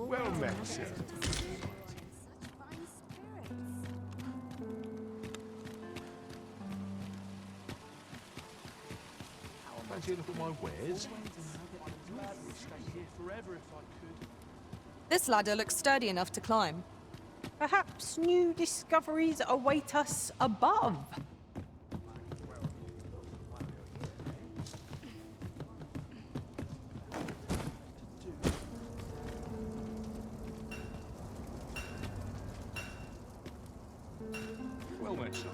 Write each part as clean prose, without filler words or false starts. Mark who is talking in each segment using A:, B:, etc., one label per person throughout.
A: Well met, sir. Fancy a look at my wares?
B: This ladder looks sturdy enough to climb.
C: Perhaps new discoveries await us above.
A: Well met, sir.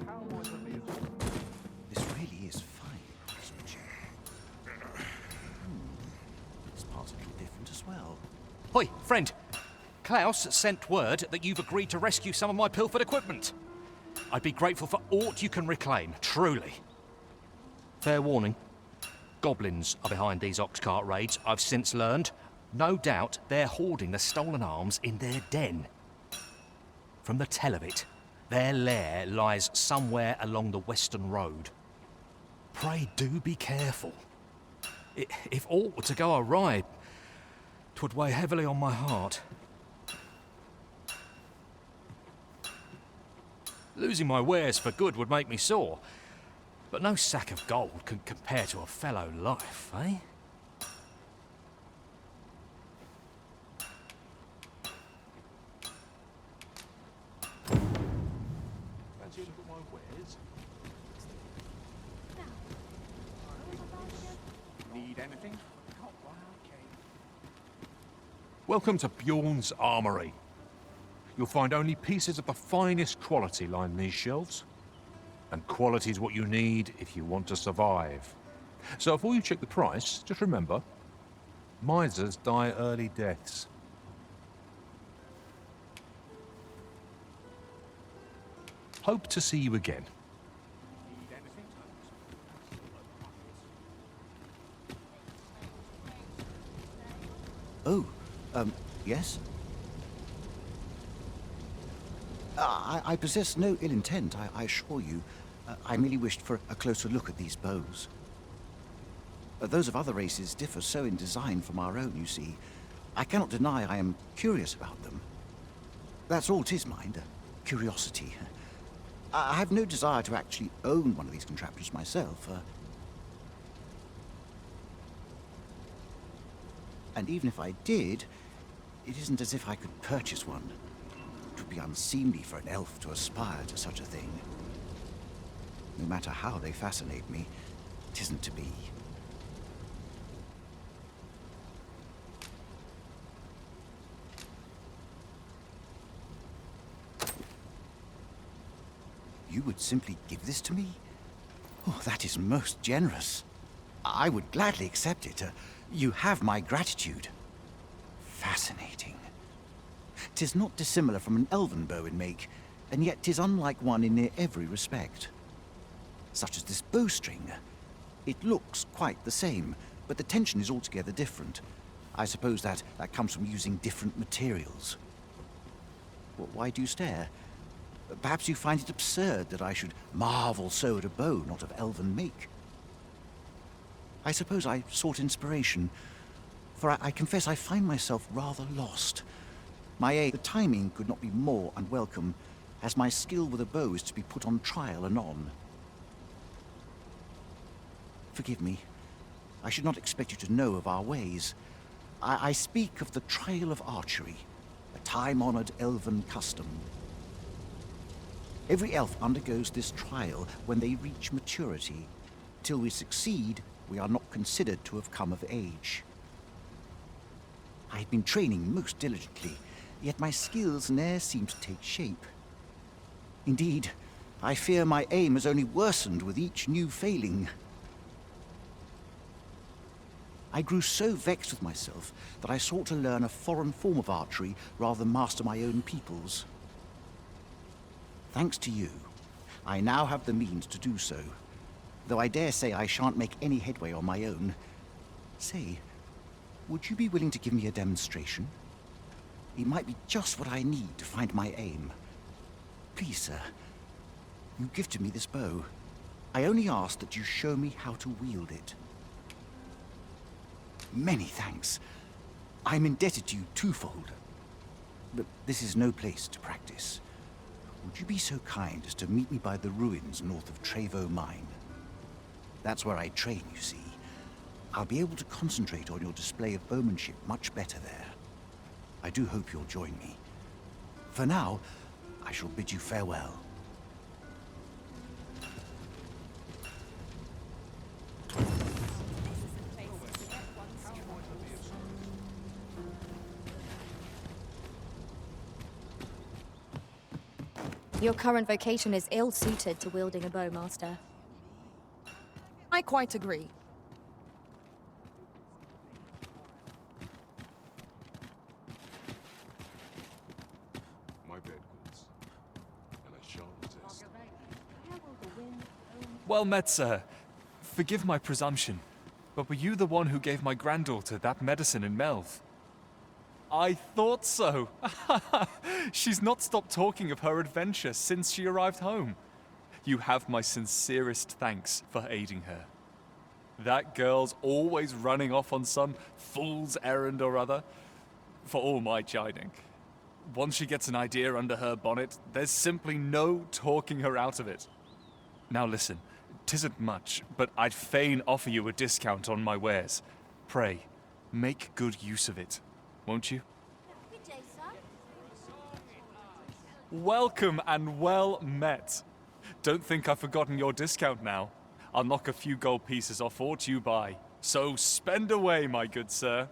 A: How might I be of
D: This really is fine craftsmanship. This part's a little different as well.
E: Hoi, friend. Klaus sent word that you've agreed to rescue some of my pilfered equipment. I'd be grateful for aught you can reclaim, truly. Fair warning. Goblins are behind these ox cart raids, I've since learned. No doubt they're hoarding the stolen arms in their den. From the tell of it, their lair lies somewhere along the Western Road. Pray do be careful. If aught were to go awry, 'twould weigh heavily on my heart. Losing my wares for good would make me sore, but no sack of gold can compare to a fellow life, eh?
A: fancy a look at my wares? Need anything? Welcome to Bjorn's Armory. You'll find only pieces of the finest quality line these shelves. And quality is what you need if you want to survive. So before you check the price, just remember, misers die early deaths. Hope to see you again.
D: Oh, yes? I possess no ill intent, I assure you. I merely wished for a closer look at these bows. Those of other races differ so in design from our own, you see. I cannot deny I am curious about them. That's all 'tis, mind, curiosity. I have no desire to actually own one of these contraptions myself. And even if I did, it isn't as if I could purchase one. It would be unseemly for an elf to aspire to such a thing. No matter how they fascinate me, it isn't to be. You would simply give this to me? Oh, that is most generous. I would gladly accept it. You have my gratitude. Fascinating. 'Tis not dissimilar from an elven bow in make, and yet 'tis unlike one in near every respect. Such as this bowstring. It looks quite the same, but the tension is altogether different. I suppose that comes from using different materials. Why do you stare? Perhaps you find it absurd that I should marvel so at a bow not of elven make. I suppose I sought inspiration, for I confess I find myself rather lost. The timing could not be more unwelcome, as my skill with a bow is to be put on trial anon. Forgive me. I should not expect you to know of our ways. I speak of the trial of archery, a time-honored elven custom. Every elf undergoes this trial when they reach maturity. Till we succeed, we are not considered to have come of age. I had been training most diligently, yet my skills ne'er seemed to take shape. Indeed, I fear my aim has only worsened with each new failing. I grew so vexed with myself that I sought to learn a foreign form of archery rather than master my own people's. Thanks to you, I now have the means to do so, though I dare say I shan't make any headway on my own. Say, would you be willing to give me a demonstration? It might be just what I need to find my aim. Please, sir, you gifted me this bow. I only ask that you show me how to wield it. Many thanks. I'm indebted to you twofold. But this is no place to practice. Would you be so kind as to meet me by the ruins north of Trevo Mine? That's where I train, you see. I'll be able to concentrate on your display of bowmanship much better there. I do hope you'll join me. For now, I shall bid you farewell.
F: Your current vocation is ill-suited to wielding a bow, Master.
B: I quite agree.
A: My bed goods. And a sharp test.
G: Well met, sir. Forgive my presumption, but were you the one who gave my granddaughter that medicine in Melv? I thought so. She's not stopped talking of her adventure since she arrived home. You have my sincerest thanks for aiding her. That girl's always running off on some fool's errand or other, for all my chiding. Once she gets an idea under her bonnet, there's simply no talking her out of it. Now listen, 'tisn't much, but I'd fain offer you a discount on my wares. Pray, make good use of it, won't you? Welcome and well met. Don't think I've forgotten your discount now. I'll knock a few gold pieces off aught you buy. So spend away, my good sir.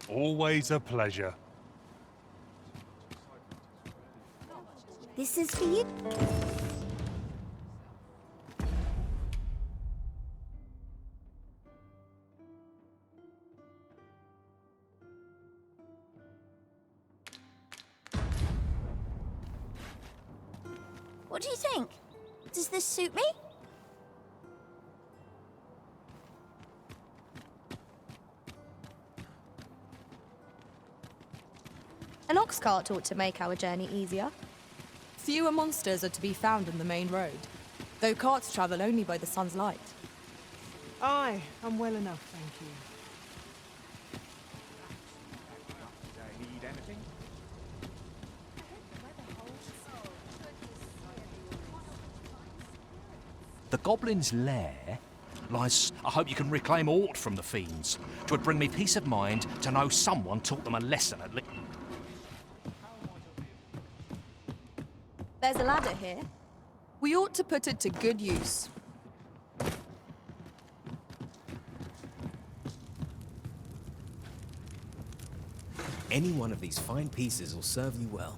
A: Always a pleasure.
F: This is for you. What do you think? Does this suit me? An ox cart ought to make our journey easier.
B: Fewer monsters are to be found in the main road, though carts travel only by the sun's light.
C: Aye, I'm well enough, thank you.
E: The Goblin's lair lies... I hope you can reclaim aught from the fiends. 'Twould bring me peace of mind to know someone taught them a lesson at least.
F: There's a ladder here.
B: We ought to put it to good use.
H: Any one of these fine pieces will serve you well.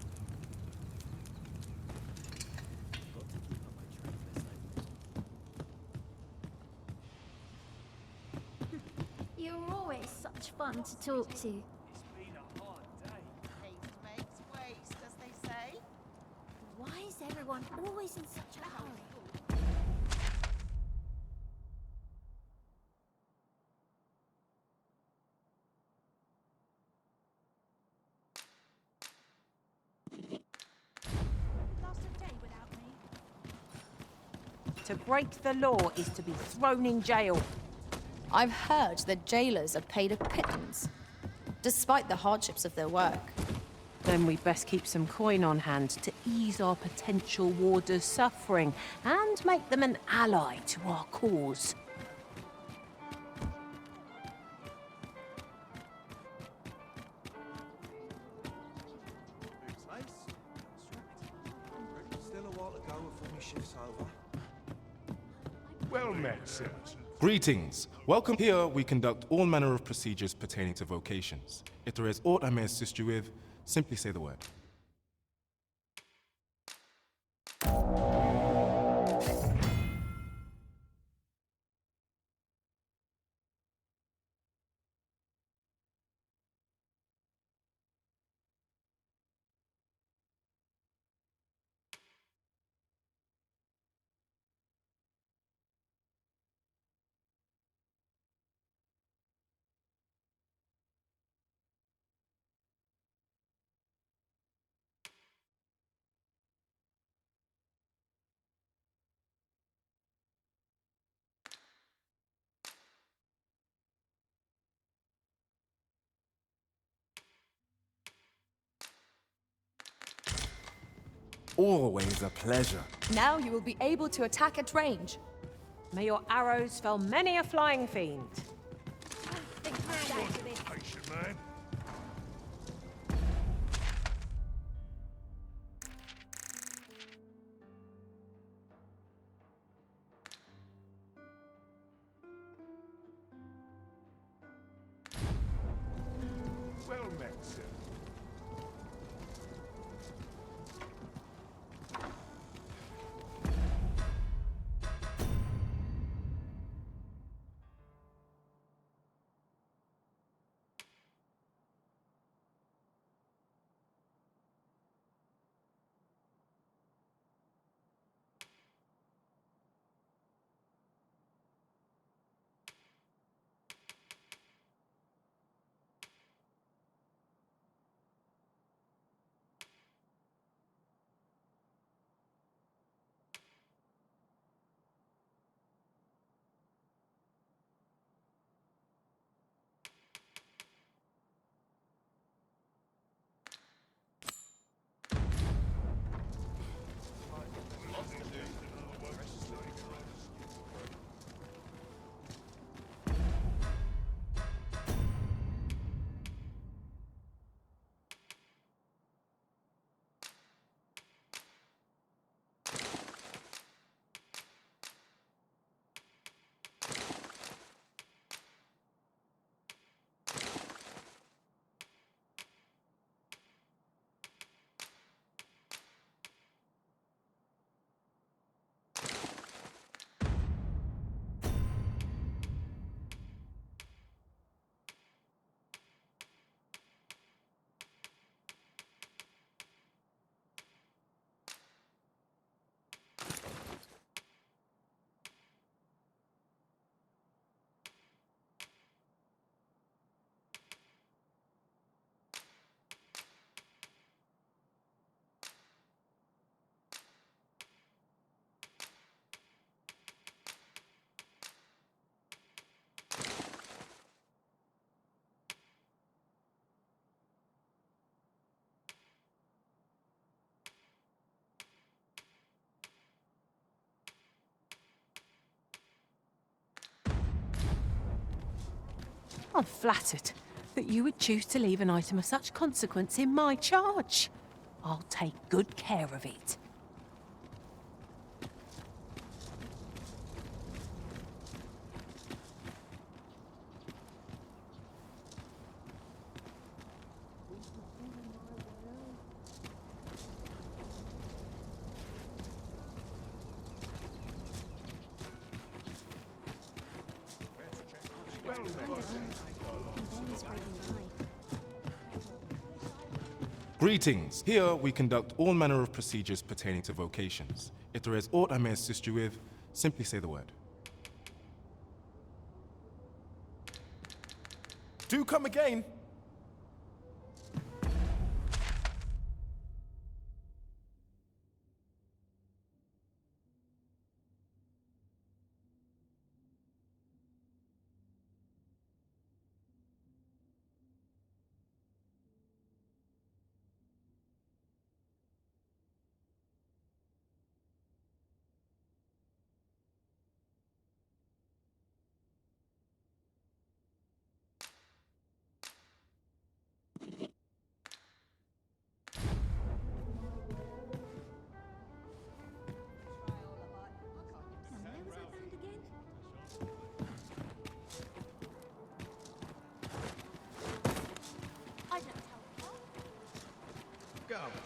F: You're always such fun to talk to. Why is everyone always in such a hurry?
C: To break the law is to be thrown in jail.
F: I've heard that jailers are paid a pittance, despite the hardships of their work.
C: Then we'd best keep some coin on hand to ease our potential warders' suffering and make them an ally to our cause.
A: Well met, sirs.
I: Greetings. Welcome. Here we conduct all manner of procedures pertaining to vocations. If there is aught I may assist you with, simply say the word.
J: Always a pleasure.
B: Now you will be able to attack at range.
C: May your arrows fell many a flying fiend.
A: Patient man. Well met, sir.
C: I'm flattered that you would choose to leave an item of such consequence in my charge. I'll take good care of it.
I: Greetings. Here we conduct all manner of procedures pertaining to vocations. If there is aught I may assist you with, simply say the word.
J: Do come again.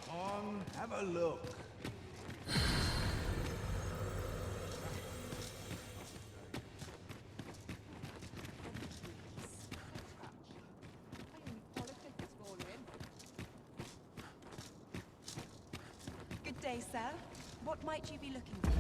K: Come on, have a look.
L: Good day, sir. What might you be looking for?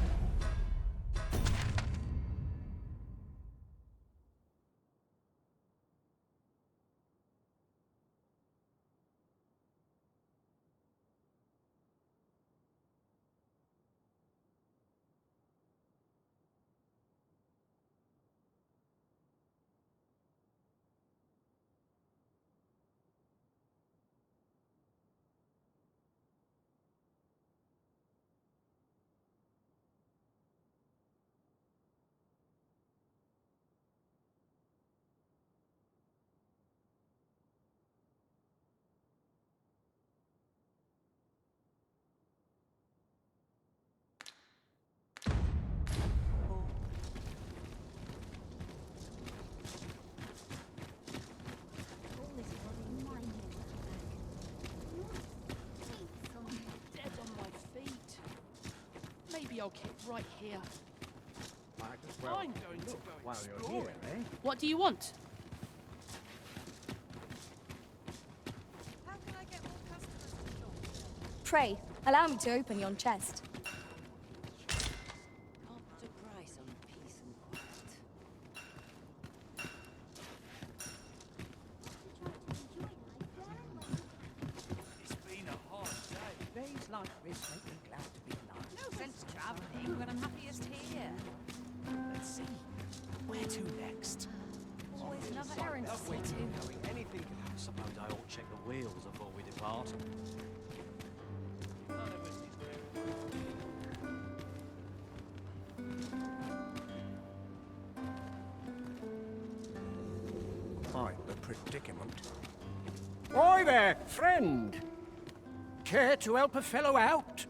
M: Maybe I'll keep right here.
K: Might as well
M: I'm going to
K: look
M: go
K: while
M: exploring.
K: you're here, eh?
M: What do you want?
L: How can I get more customers to shop?
F: Pray, allow me to open yon chest.
N: Can't put a price on peace and quiet.
G: It's been a hard day.
K: Days like this make me glad to be alive.
L: No sense travelling when I'm happiest here.
G: Let's see. Where to next?
F: Always another errand to see to.
E: Anything. I suppose I ought to check the wheels before we depart.
K: Quite the predicament. Oi there, friend! Care to help a fellow out?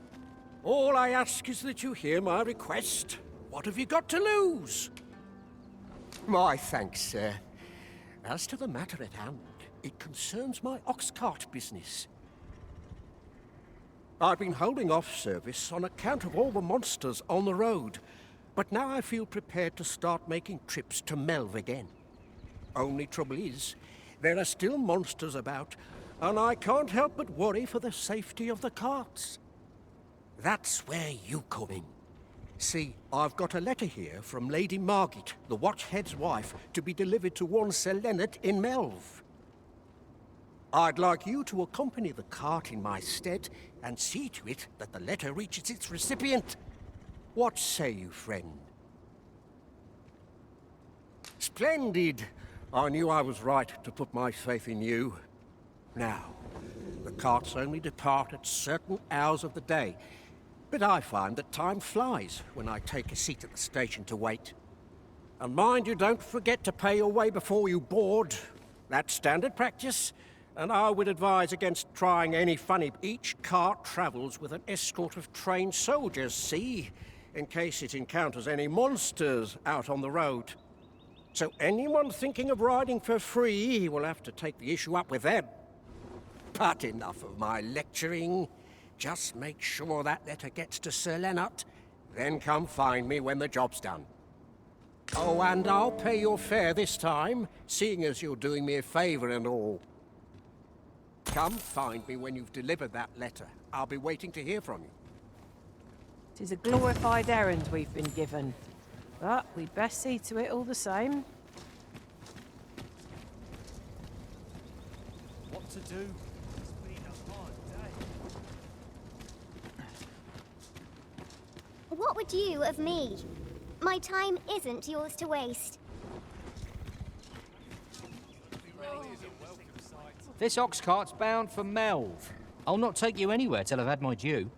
K: All I ask is that you hear my request. What have you got to lose? My thanks, sir. As to the matter at hand, it concerns my ox cart business. I've been holding off service on account of all the monsters on the road, but now I feel prepared to start making trips to Melv again. Only trouble is, there are still monsters about, and I can't help but worry for the safety of the carts. That's where you come in. See, I've got a letter here from Lady Margit, the Watchhead's wife, to be delivered to one Sir Leonard in Melv. I'd like you to accompany the cart in my stead and see to it that the letter reaches its recipient. What say you, friend? Splendid! I knew I was right to put my faith in you. Now, the carts only depart at certain hours of the day, but I find that time flies when I take a seat at the station to wait. And mind you don't forget to pay your way before you board. That's standard practice, and I would advise against trying any funny. Each cart travels with an escort of trained soldiers, see? In case it encounters any monsters out on the road. So anyone thinking of riding for free will have to take the issue up with them. But enough of my lecturing. Just make sure that letter gets to Sir Leonard, then come find me when the job's done. Oh, and I'll pay your fare this time, seeing as you're doing me a favour and all. Come find me when you've delivered that letter. I'll be waiting to hear from you.
C: 'Tis a glorified errand we've been given, but we'd best see to it all the same.
G: What to do? It's been a hard day.
O: What would you of me? My time isn't yours to waste.
E: This ox cart's bound for Melv. I'll not take you anywhere till I've had my due.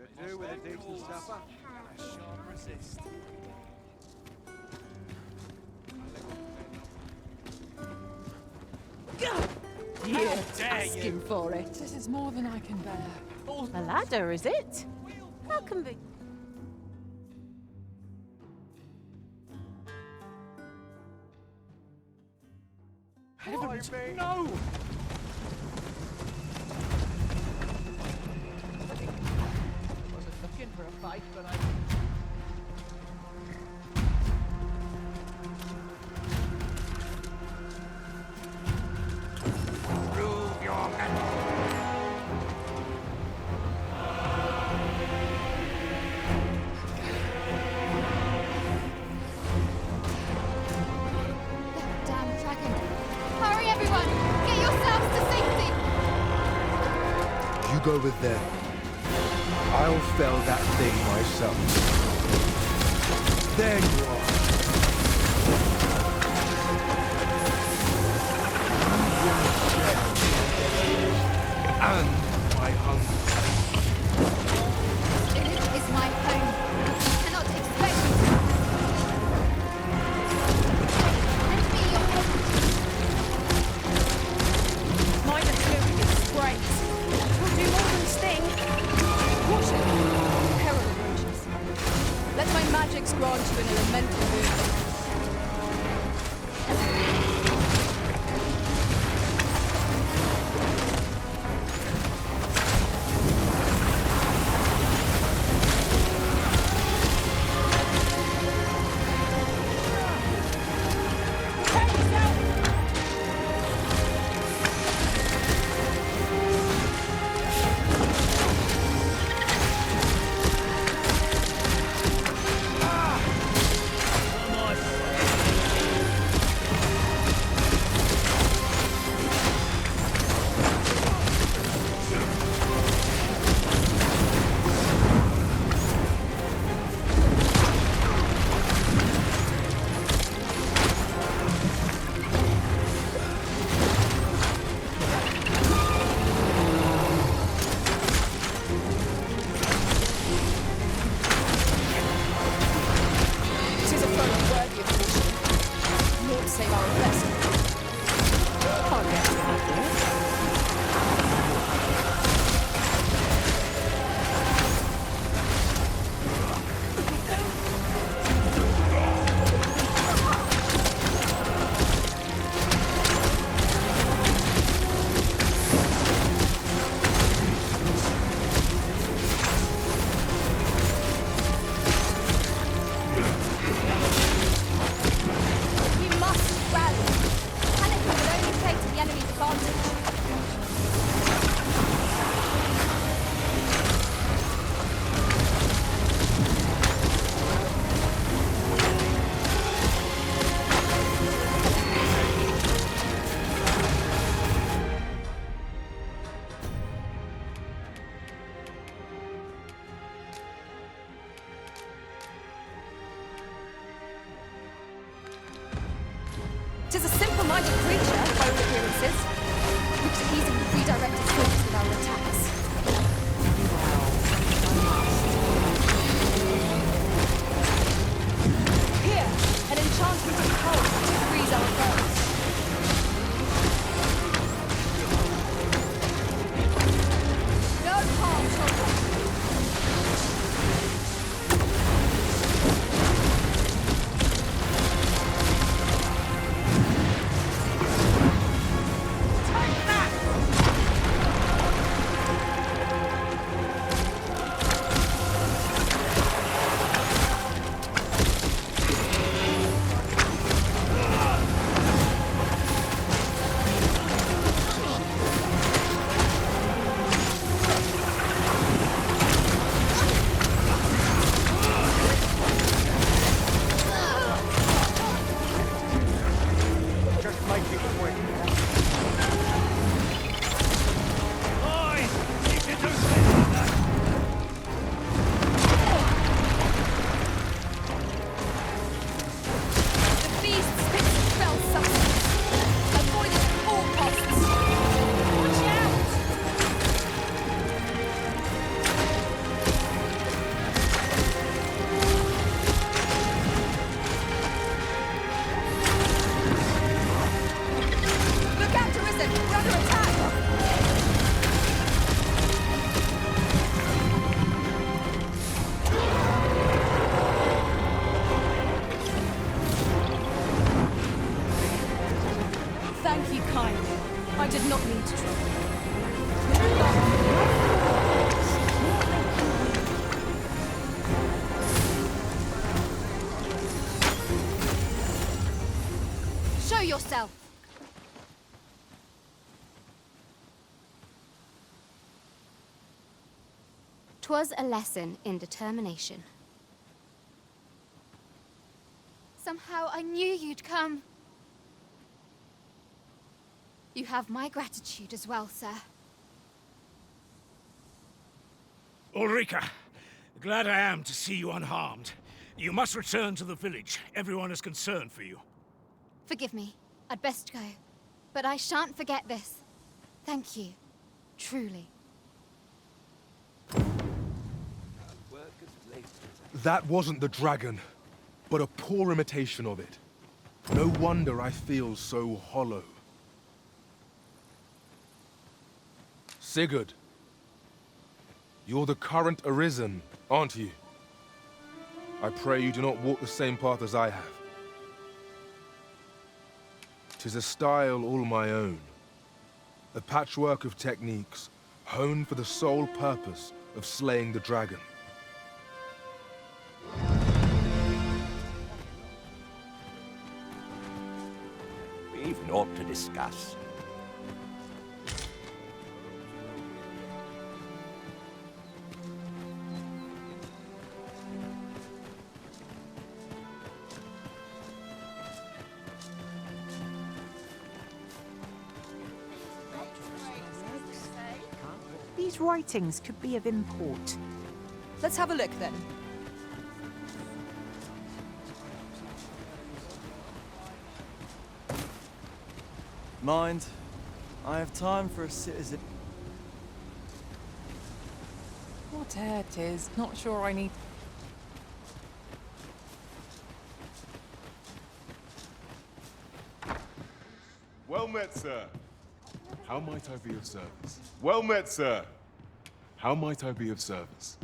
K: Could do with a decent supper.
G: I shan't resist.
C: Here,
G: dare you.
C: asking for it.
L: This is more than I can bear.
C: A ladder, is it? How convenient.
G: Heavens, no!
L: Wasn't looking for a fight, but I...
A: Prove your mettle.
F: Damn dragon. Hurry, everyone! Get yourselves to safety!
P: You go with them. I'll fell that thing myself. There you are. And my hunger.
F: Village is my home. You cannot expect me to. Lend me your help.
C: Minor fluid is great. Will do more than sting.
B: Caution! Peril approaches. Let my magics grant you an elemental movement. Tis a simple-minded creature, by all appearances. We could easily redirect its focus with our attacks. Here, an enchantment of cold to freeze our foes. No harm shall come. did not mean to trouble you.
F: Show yourself! 'Twas a lesson in determination. Somehow I knew you'd come. You have my gratitude as well, sir.
Q: Ulrika, glad I am to see you unharmed. You must return to the village. Everyone is concerned for you.
F: Forgive me. I'd best go. But I shan't forget this. Thank you. Truly.
I: That wasn't the dragon, but a poor imitation of it. No wonder I feel so hollow. Sigurd, you're the current Arisen, aren't you? I pray you do not walk the same path as I have. 'Tis a style all my own. A patchwork of techniques, honed for the sole purpose of slaying the dragon.
K: We've naught to discuss.
C: These writings could be of import.
B: Let's have a look then.
R: Mind, I have time for a citizen.
C: Whatever it is, not sure I need...
S: Well met, sir. How might I be of service? Well met, sir. How might I be of service?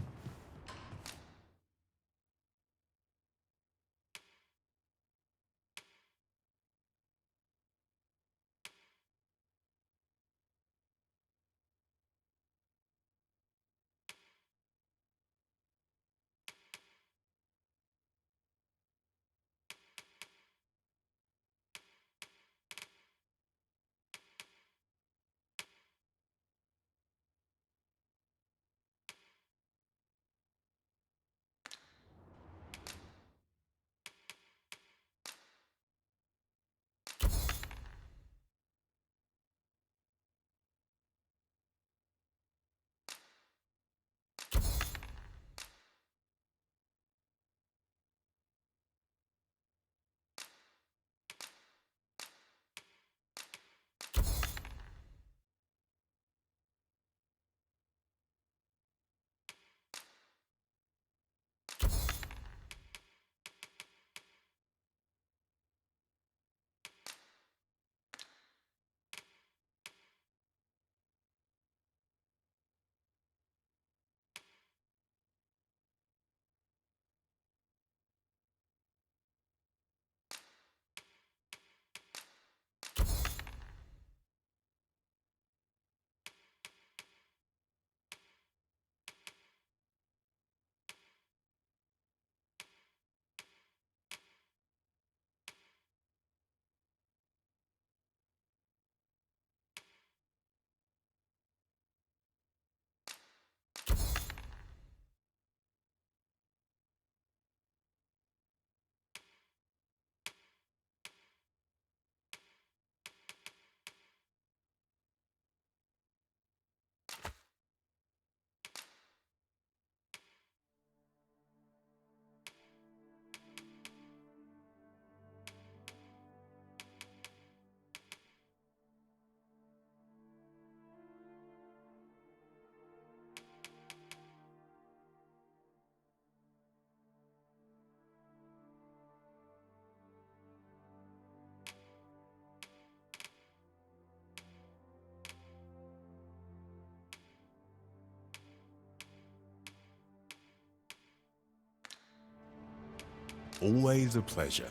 S: Always a pleasure.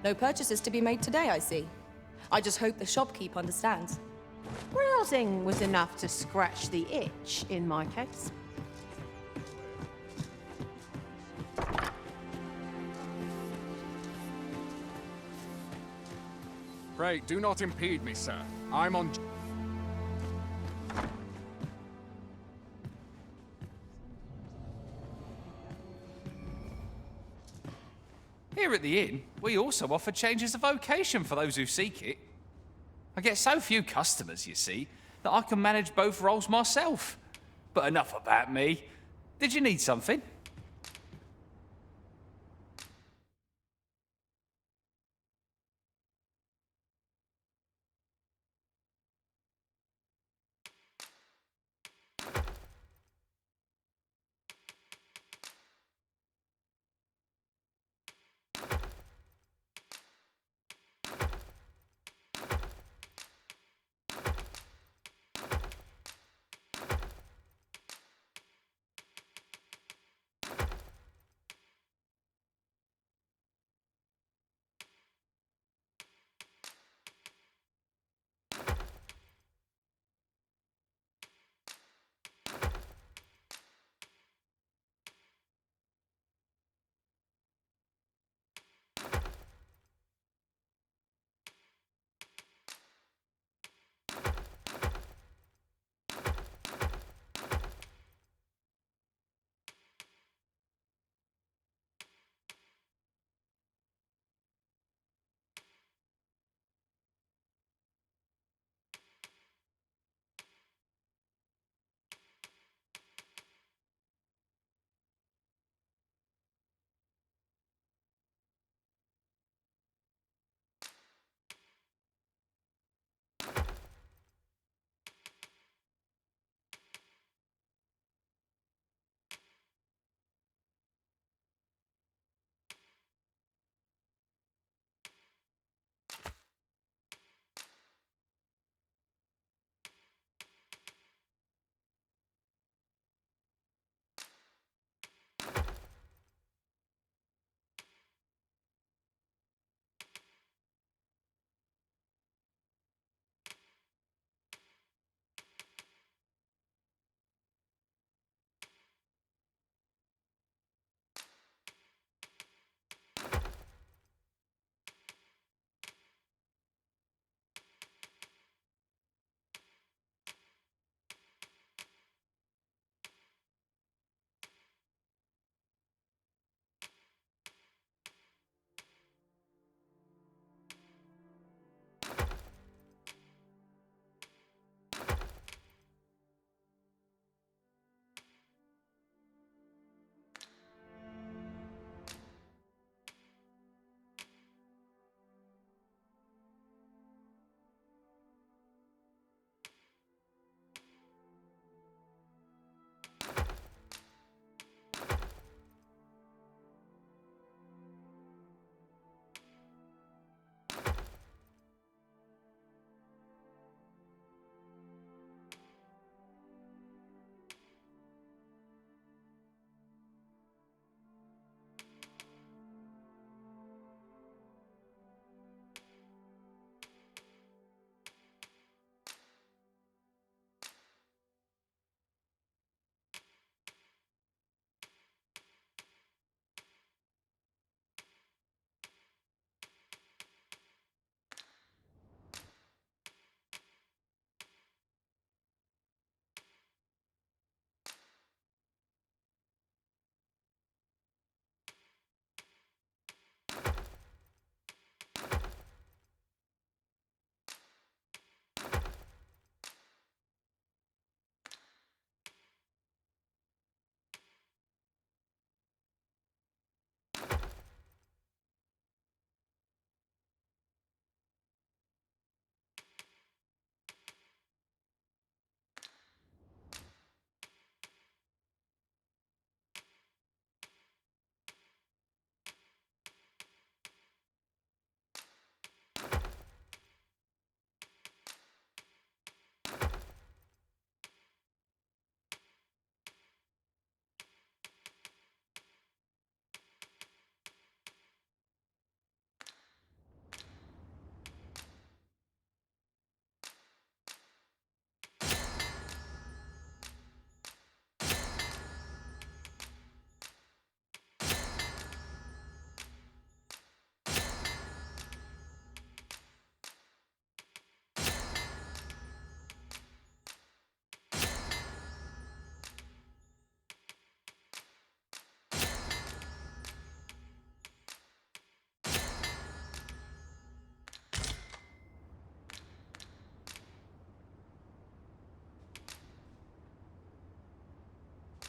B: No purchases to be made today, I see. I just hope the shopkeep understands.
C: Browsing was enough to scratch the itch, in my case.
T: Pray, do not impede me, sir. I'm on...
U: Here at the inn, we also offer changes of vocation for those who seek it. I get so few customers, you see, that I can manage both roles myself. But enough about me. Did you need something?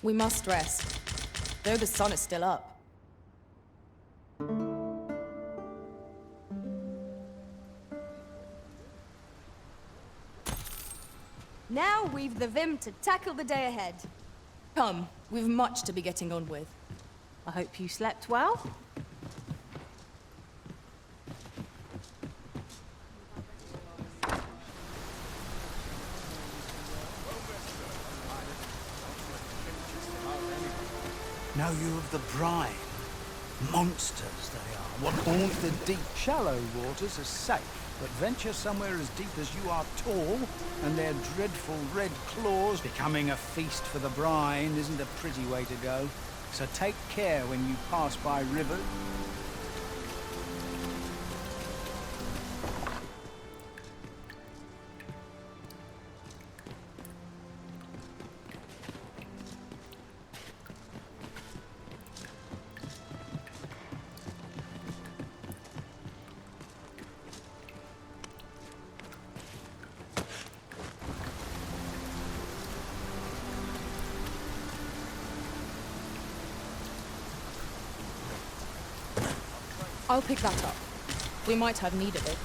B: We must rest, though the sun is still up. Now we've the vim to tackle the day ahead. Come, we've much to be getting on with.
C: I hope you slept well.
D: Know you of the brine? Monsters they are, what haunt the deep. Shallow waters are safe, but venture somewhere as deep as you are tall, and their dreadful red claws becoming a feast for the brine isn't a pretty way to go. So take care when you pass by rivers.
B: I'll pick that up. We might have need of it.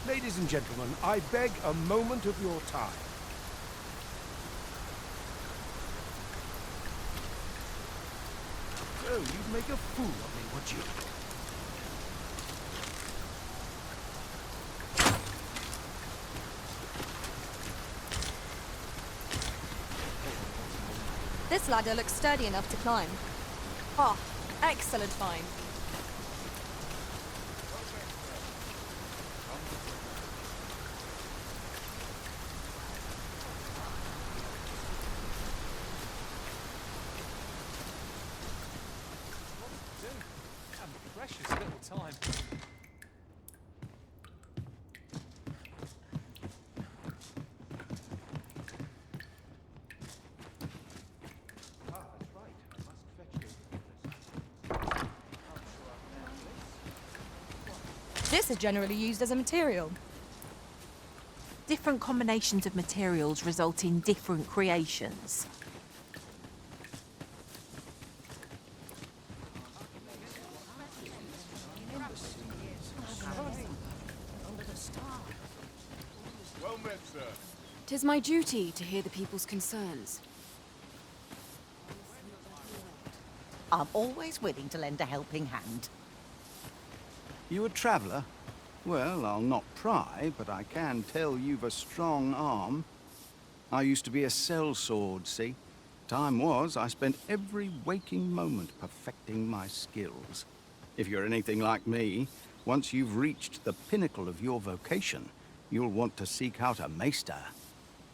K: Ladies and gentlemen, I beg a moment of your time. So, you'd make a fool of me, would you?
B: This ladder looks sturdy enough to climb. Ah, excellent find.
G: Precious little time.
B: This is generally used as a material.
C: Different combinations of materials result in different creations.
S: Well met, sir.
B: 'Tis my duty to hear the people's concerns.
V: I'm always willing to lend a helping hand.
D: You a traveller? Well, I'll not pry, but I can tell you've a strong arm. I used to be a sellsword, see? Time was, I spent every waking moment perfecting my skills. If you're anything like me, once you've reached the pinnacle of your vocation, you'll want to seek out a maester.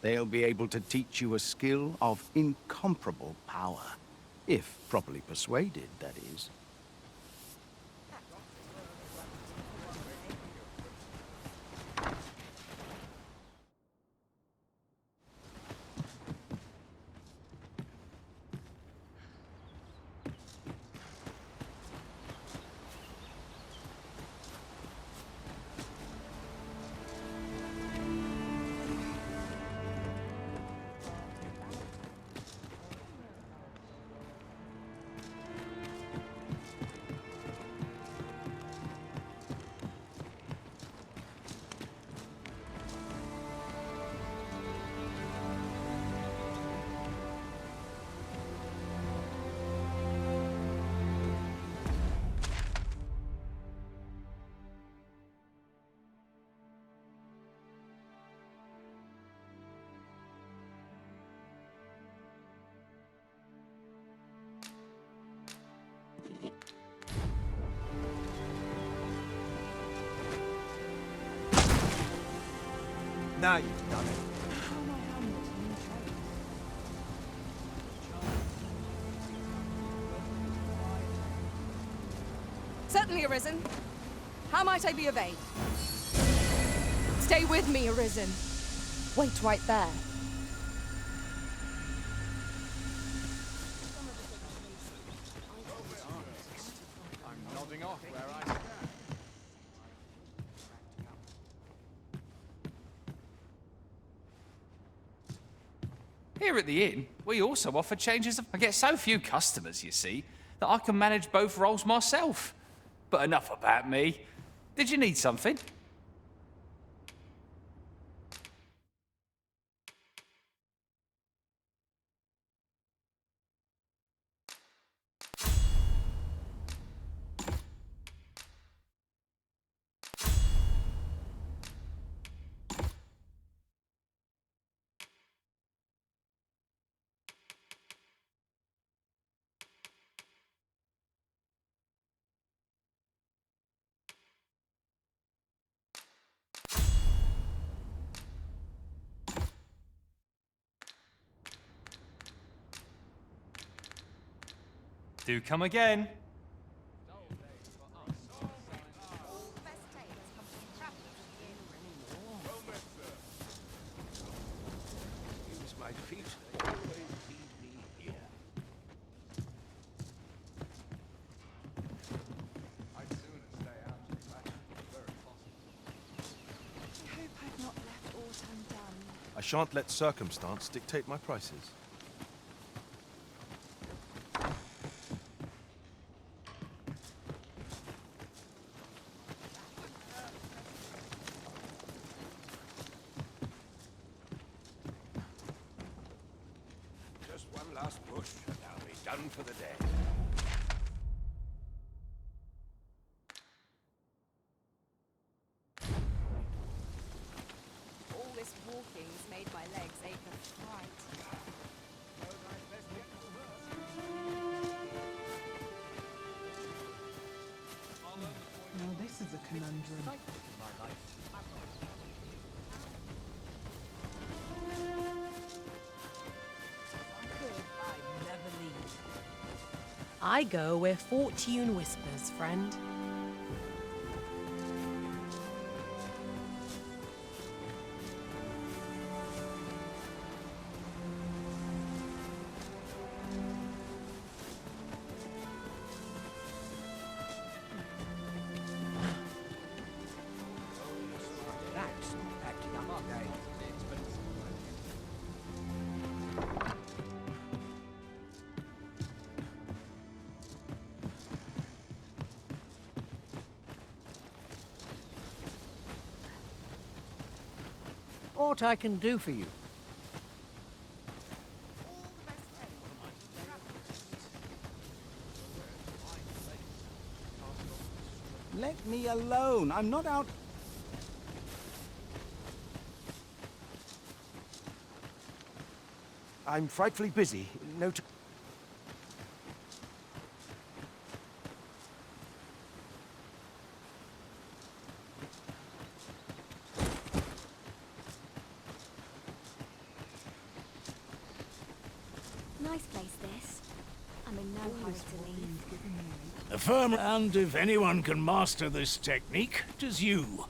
D: They'll be able to teach you a skill of incomparable power. If properly persuaded, that is.
P: Now you've done it.
B: Certainly, Arisen. How might I be of aid? Stay with me, Arisen. Wait right there.
T: I'm nodding off where I stand.
U: Here at the inn, we also offer changes of... I get so few customers, you see, that I can manage both roles myself. But enough about me. Did you need something?
G: Do come again.
K: Use my feet. Always lead me here.
T: I'd sooner stay out of that, very possible.
L: I hope I've not left aught undone.
I: I shan't let circumstance dictate my prices.
K: Just one last push, and I'll be done for the day.
B: All this walking's made my legs ache of fright.
C: Now this is a conundrum. I go where fortune whispers, friend.
K: That's acting up today. Aught I can do for you?
D: Let me alone. I'm not out... I'm frightfully busy. No time.
O: Nice place, this. I'm in no hurry to leave.
Q: A firm, and if anyone can master this technique, it is you.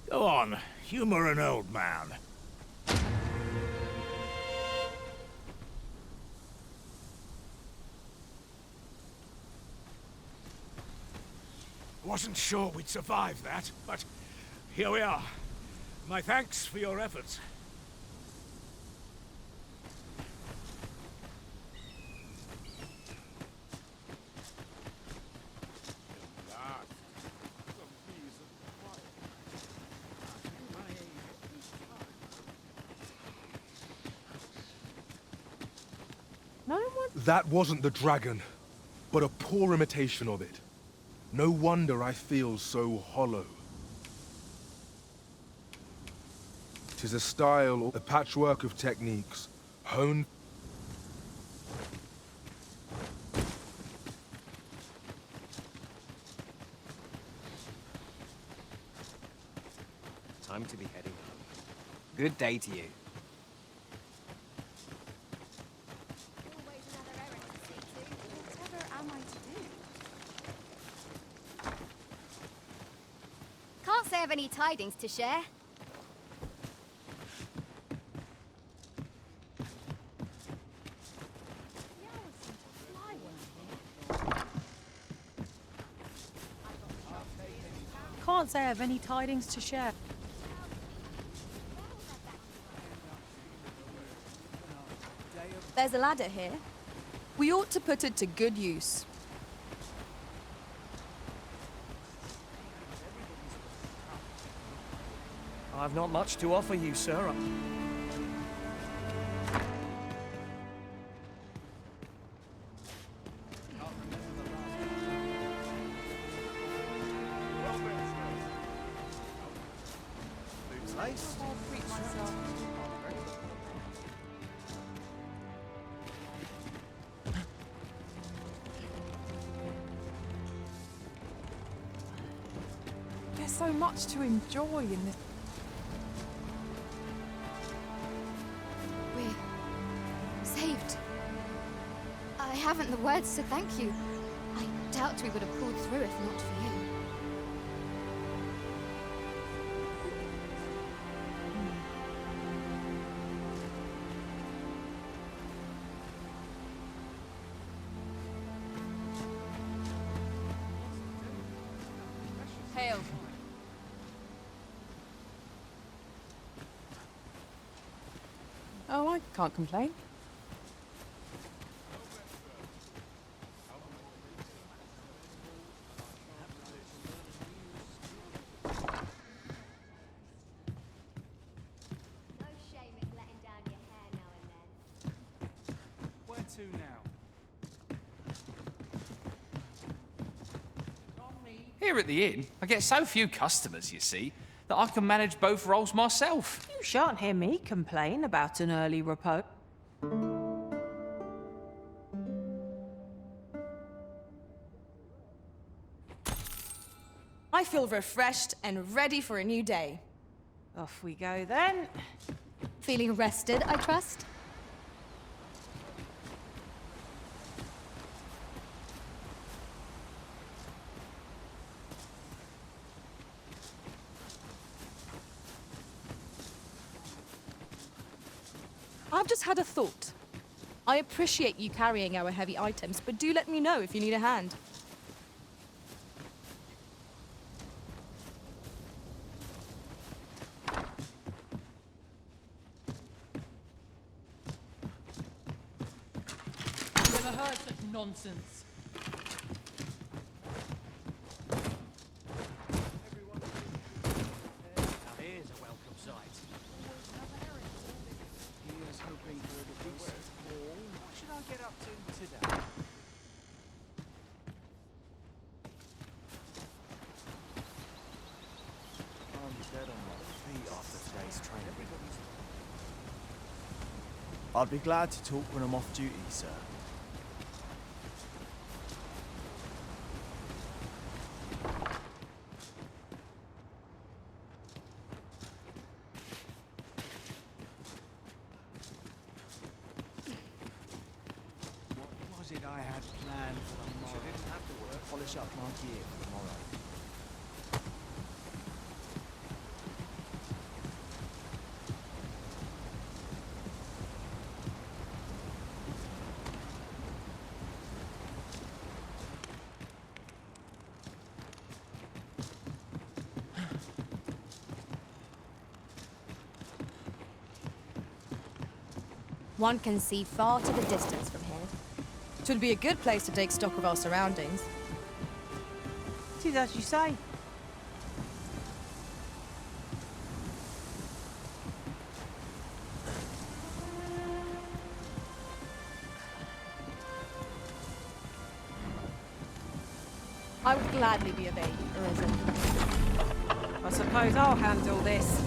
Q: Go on, humor an old man. Wasn't sure we'd survive that, but here we are. My thanks for your efforts.
C: No one...
I: That wasn't the dragon, but a poor imitation of it. No wonder I feel so hollow. 'Tis a style, a patchwork of techniques, honed...
H: Time to be heading home. Good day to you.
L: Whatever am I to do?
O: Can't say I've any tidings to share.
C: Can't say I have any tidings to share.
B: There's a ladder here. We ought to put it to good use.
J: I've not much to offer you, sir.
L: There's so much to enjoy in this.
F: We're saved. I haven't the words to thank you. I doubt we would have pulled through if not for you.
B: Hail.
L: Oh, I can't complain.
O: No shame in letting down your hair now and then.
R: Where to now?
U: Here at the inn, I get so few customers, you see, that I can manage both roles myself.
C: You shan't hear me complain about an early repose.
B: I feel refreshed and ready for a new day.
C: Off we go then.
F: Feeling rested, I trust?
B: I've just had a thought. I appreciate you carrying our heavy items, but do let me know if you need a hand.
C: Never heard such nonsense.
J: Now here's a welcome sight. Here's hoping for a decent haul. What should I get up to today? I'm dead on my feet after today's training. I'd be glad to talk when I'm off duty, sir. What was it I had planned for tomorrow? I didn't have to work. Polish up my gear for tomorrow.
B: One can see far to the distance from here. It would be a good place to take stock of our surroundings.
C: It is as you say.
B: I would gladly be of aid, Arisen.
C: I suppose I'll handle this.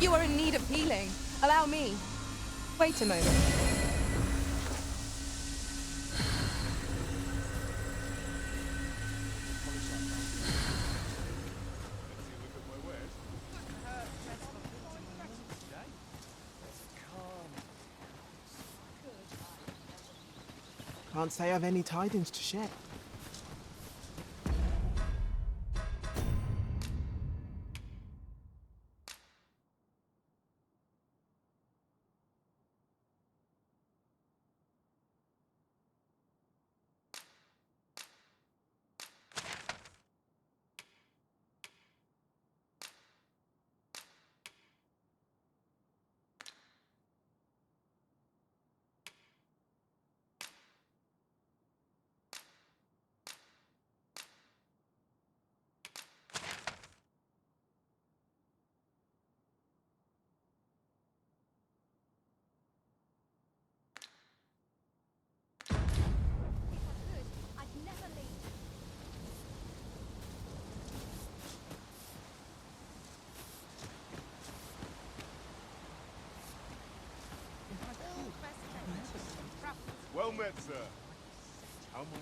B: You are in need of healing. Allow me. Wait a moment.
J: Can't say I've any tidings to share.
S: Well met, sir. How much?